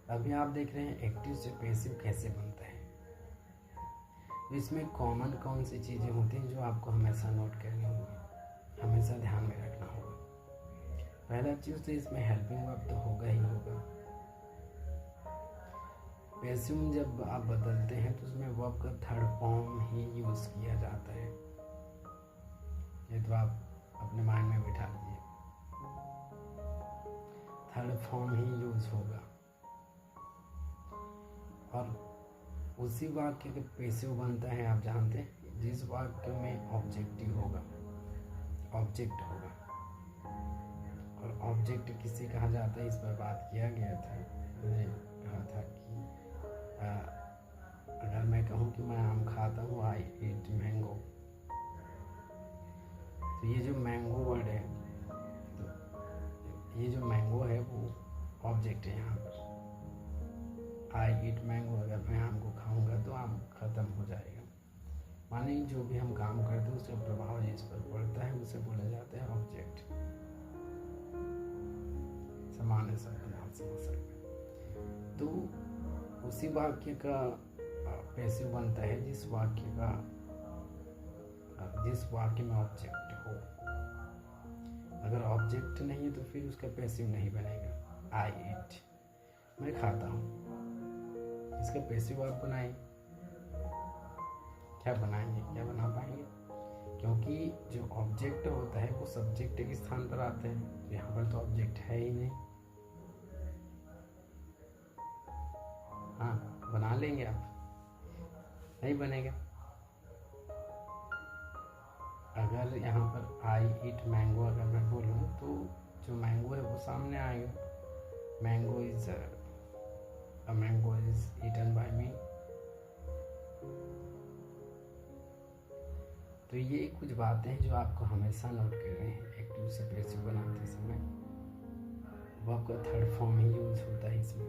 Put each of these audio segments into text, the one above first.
अभी आप देख रहे हैं एक्टिव से पैसिव कैसे बनता है। तो इसमें कॉमन कौन सी चीज़ें होती हैं जो आपको हमेशा नोट करनी होगी, हमेशा ध्यान में रखना होगा। पहला चीज़ तो इसमें हेल्पिंग वर्ब तो होगा ही होगा। पैसिव में जब आप बदलते हैं तो उसमें वर्ब का थर्ड फॉर्म ही यूज़ किया जाता है। ये तो आप अपने माइंड में बिठा लीजिए, थर्ड फॉर्म ही यूज़ होगा। और उसी वाक्य के पैसिव बनता है, आप जानते हैं, जिस वाक्य में ऑब्जेक्टिव होगा, ऑब्जेक्ट होगा। और ऑब्जेक्ट किसे कहा जाता है, इस पर बात किया गया था। मैंने कहा था कि अगर मैं कहूँ कि मैं आम खाता हूँ, आई ईट मैंगो, तो ये जो मैंगो वर्ड है, तो ये जो मैंगो है वो ऑब्जेक्ट है यहाँ पर। आई ईट मैंगो, अगर मैं आम को खाऊंगा तो आम खत्म हो जाएगा। माने जो भी हम काम करते हैं उसका प्रभाव जिस पर पड़ता है उसे बोला जाता है ऑब्जेक्ट। सामान्य शब्द आप समझ सकते हैं। तो उसी वाक्य का पैसिव बनता है जिस वाक्य में ऑब्जेक्ट हो। अगर ऑब्जेक्ट नहीं है तो फिर उसका पैसिव नहीं बनेगा। आई ईट, मैं खाता हूँ, इसका पैसिव आप बनाएं, क्या बनाएंगे, क्या बना पाएंगे? क्योंकि जो ऑब्जेक्ट होता है वो सब्जेक्ट के स्थान पर आते हैं। यहाँ पर तो ऑब्जेक्ट है ही नहीं। हाँ, बना लेंगे आप? नहीं बनेगा। अगर यहाँ पर आई ईट मैंगो अगर मैं बोलूँ तो जो मैंगो है वो सामने आएगा। Mango is A mango is eaten by me। तो ये कुछ बातें हैं जो आपको हमेशा नोट करनी है एक्टिव से पैसिव बनाते समय। वर्ब का थर्ड फॉर्म ही यूज होता है इसमें।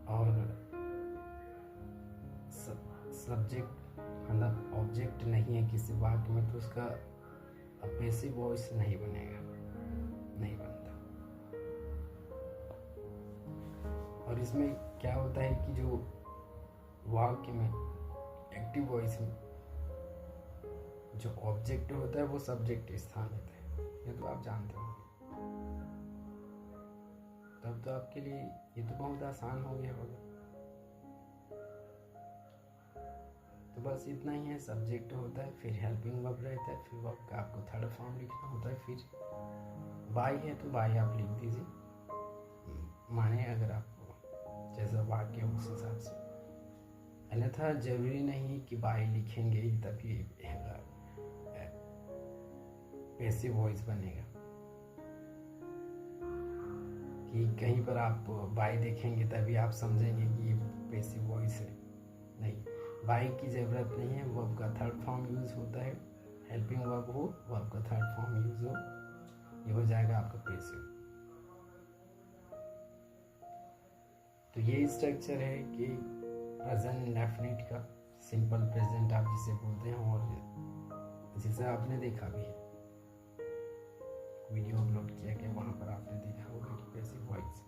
और सब्जेक्ट मतलब ऑब्जेक्ट नहीं है किसी वाक्य में तो उसका पैसिव वॉइस नहीं बनेगा, नहीं बनता। और इसमें क्या होता है कि जो वाक्य में एक्टिव वॉइस में जो ऑब्जेक्ट होता है वो सब्जेक्ट स्थान लेता है। ये तो आप जानते होंगे। तब तो आपके लिए ये तो बहुत आसान हो गया होगा। तो बस इतना ही है। सब्जेक्ट होता है, फिर हेल्पिंग वर्ब रहता है, फिर वर्ब का आपको थर्ड फॉर्म लिखना होता है। फिर बाई है तो बाई आप लिख दीजिए, माने अगर आपको जैसा वाक्य उस हिसाब से। अन्यथा जरूरी नहीं कि बाई लिखेंगे ही तभी पैसिव वॉइस बनेगा, कि कहीं पर आप बाई देखेंगे तभी आप समझेंगे कि ये पैसिव वॉइस है। नहीं, बाई की ज़रूरत नहीं है। वर्ब का थर्ड फॉर्म यूज़ होता है। हेल्पिंग वर्ब हो, वर्ब का थर्ड फॉर्म यूज़ हो, ये हो जाएगा आपका पैसिव। तो ये स्ट्रक्चर है कि प्रेजेंट इंडेफिनिट का सिंपल प्रेजेंट आप जिसे बोलते हैं, और जिसे आपने देखा भी है, वीडियो अपलोड किया गया, वहाँ पर आपने देखा होगा कि पैसिव वॉइस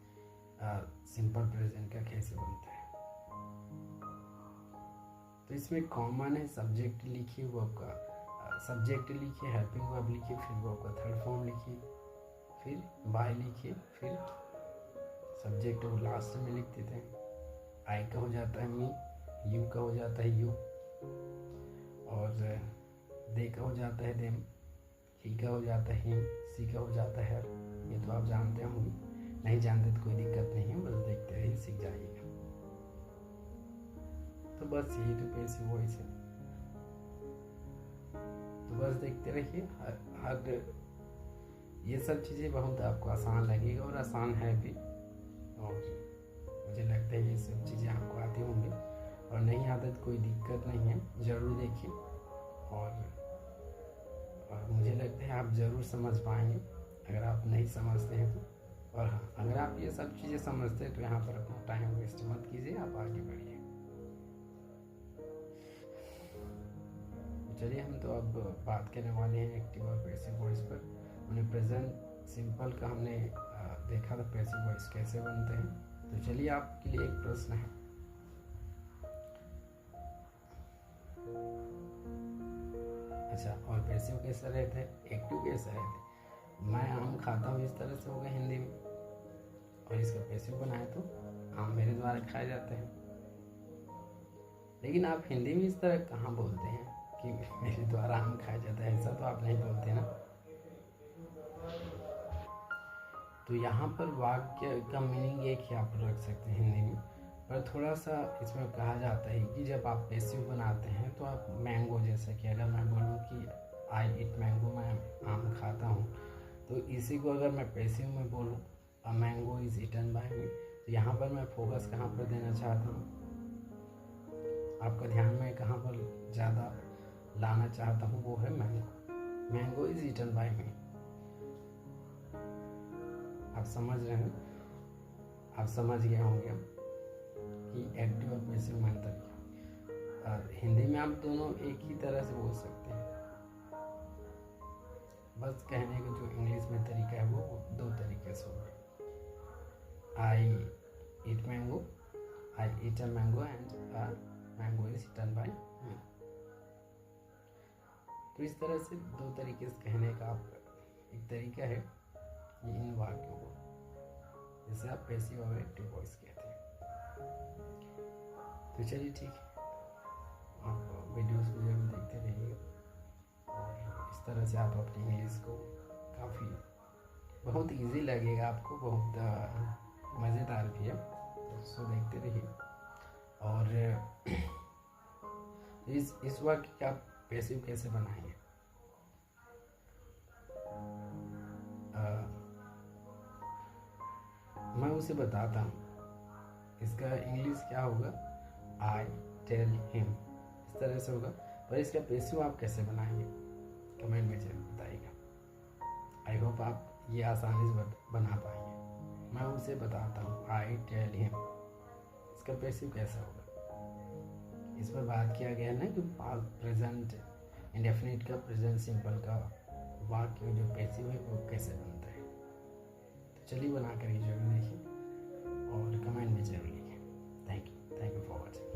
सिंपल प्रेजेंट का कैसे बनता है। तो इसमें कॉमन है सब्जेक्ट लिखिए, वर्ब का सब्जेक्ट लिखिए, हेल्पिंग वर्ब लिखिए, फिर वर्ब का थर्ड फॉर्म लिखिए, फिर बाय लिखिए, फिर सब्जेक्ट वो लास्ट में लिख देते हैं। आई का हो जाता है मी, यू का हो जाता है यू, और दे का हो जाता है देम, ही का हो जाता है हिम, सी का हो जाता है हर। ये तो आप जानते होंगे, नहीं जानते तो कोई दिक्कत नहीं है, बस देखते रहिए, सीख जाइएगा। तो बस यही तो पैसिव वॉइस है। तो बस देखते रहिए। हर ये सब चीज़ें बहुत आपको आसान लगेगा और आसान है भी, और मुझे लगता है ये सब चीज़ें आपको आती होंगी, और नहीं आता तो कोई दिक्कत नहीं है, ज़रूर देखिए। और मुझे लगता है आप ज़रूर समझ पाएंगे अगर आप नहीं समझते हैं तो। और हाँ, अगर आप ये सब चीज़ें समझते हैं तो यहाँ पर अपना टाइम वेस्ट मत कीजिए, आप आगे बढ़िए। चलिए, हम तो अब बात करने वाले हैं एक्टिव और पैसिव वॉइस पर। हमने प्रेजेंट सिंपल का हमने देखा था पैसिव वॉइस कैसे बनते हैं। तो चलिए आपके लिए एक प्रश्न है। अच्छा, और पैसिव कैसे रहते हैं, एक्टिव कैसे रहते हैं? मैं आम खाता हूँ, इस तरह से होगा हिंदी में, और इसका पैसिव बनाए तो आम मेरे द्वारा खाए जाते हैं। लेकिन आप हिंदी में इस तरह कहाँ बोलते हैं कि मेरे द्वारा आम खाया जाता है, ऐसा तो आप नहीं बोलते ना। तो यहाँ पर वाक्य का मीनिंग एक ही आप रख सकते हैं हिंदी में, पर थोड़ा सा इसमें कहा जाता है कि जब आप पैसिव बनाते हैं तो आप मैंगो, जैसे कि अगर मैं बोलूँ कि आई ईट मैंगो, मैं आम खाता हूँ, तो इसी को अगर मैं पैसिव में बोलूँ a mango is eaten by me, तो यहाँ पर मैं फोकस कहाँ पर देना चाहता हूँ, आपका ध्यान में कहाँ पर ज़्यादा लाना चाहता हूँ, वो है mango. Mango is eaten by me. आप समझ रहे हैं, आप समझ गए होंगे कि एक्टिव और पैसिव में अंतर क्या। हिंदी में आप दोनों एक ही तरह से बोल सकते हैं, बस कहने का जो इंग्लिश में तरीका है वो दो तरीके से होगा। I eat mango, I eat a mango and mango is eaten by me. तो इस तरह से दो तरीके से कहने का आप एक तरीका है ये इन वाक्यों को, जैसे आप पैसिव और एक्टिव वॉइस कहते हैं। तो चलिए ठीक है, आप वीडियोस वगैरह में देखते रहिए, और इस तरह से आप अपनी इंग्लिश को काफ़ी बहुत इजी लगेगा आपको, बहुत मज़ेदार भी है, तो देखते रहिए। और इस वाक्य का आप पैसिव कैसे बनाएंगे, मैं उसे बताता हूँ। इसका इंग्लिश क्या होगा, आई टेल हिम, इस तरह से होगा। पर इसका पैसिव आप कैसे बनाएंगे, कमेंट में जरूर बताइएगा। आई होप आप ये आसानी से बना पाएंगे। मैं उसे बताता हूँ, आई टेल हिम, इसका पैसिव कैसा होगा। इस पर बात किया गया ना कि पास्ट, प्रेजेंट, इंडेफिनिट का प्रेजेंट सिंपल का वाक्य जो पैसिव है वो कैसे बनता है। तो चलिए बना कर जरूर देखिए और कमेंट में जरूर